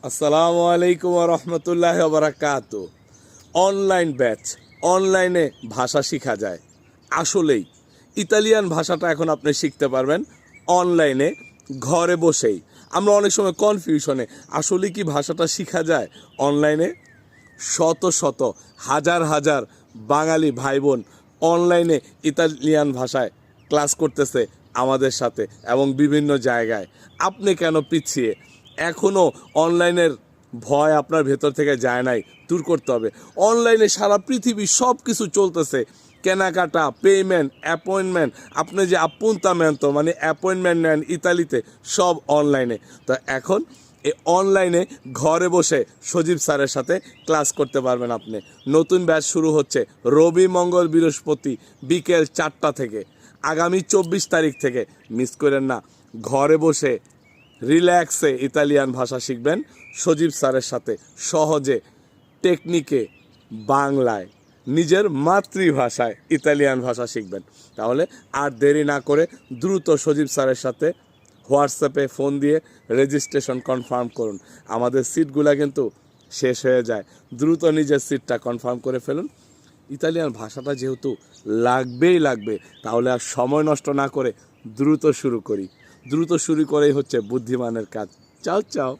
আসসালামু আলাইকুম ওয়া রাহমাতুল্লাহি ওয়া বারাকাতু। অনলাইন ব্যাচ, অনলাইনে ভাষা শেখা যায়। আসলেই ইতালিয়ান ভাষাটা এখন আপনি শিখতে পারবেন অনলাইনে, ঘরে বসেই। আমরা অনেক সময় কনফিউশনে, আসলে কি ভাষাটা শেখা যায় অনলাইনে? শত শত হাজার হাজার বাঙালি ভাই বোন অনলাইনে ইতালিয়ান ভাষায় ক্লাস করতেছে আমাদের সাথে এবং বিভিন্ন জায়গায়। আপনি কেন পিছিয়ে? এখনও অনলাইনের ভয় আপনার ভেতর থেকে যায় নাই, দূর করতে হবে। অনলাইনে সারা পৃথিবী সব কিছু চলতেছে, কেনাকাটা, পেমেন্ট, অ্যাপয়েন্টমেন্ট। আপনি যে আপ্পুন্তামেন্তো মানে অ্যাপয়েন্টমেন্ট নেন ইতালিতে, সব অনলাইনে। তো এখন এই অনলাইনে ঘরে বসে সজীব স্যারের সাথে ক্লাস করতে পারবেন আপনি। নতুন ব্যাচ শুরু হচ্ছে রবি, মঙ্গল, বৃহস্পতি বিকেল 4টা থেকে, আগামী 24 তারিখ থেকে। মিস করেন না। ঘরে বসে রিল্যাক্সে ইতালিয়ান ভাষা শিখবেন সজীব স্যারের সাথে, সহজে, টেকনিকে, বাংলায়, নিজের মাতৃভাষায় ইতালিয়ান ভাষা শিখবেন। তাহলে আর দেরি না করে দ্রুত সজীব স্যারের সাথে হোয়াটসঅ্যাপে ফোন দিয়ে রেজিস্ট্রেশন কনফার্ম করুন। আমাদের সিটগুলো কিন্তু শেষ হয়ে যায়। দ্রুত নিজের সিটটা কনফার্ম করে ফেলুন। ইতালিয়ান ভাষাটা যেহেতু লাগবেই লাগবে, তাহলে আর সময় নষ্ট না করে দ্রুত শুরু করি। দ্রুত শুরু করেই হচ্ছে বুদ্ধিমানের কাজ। চাও চাও।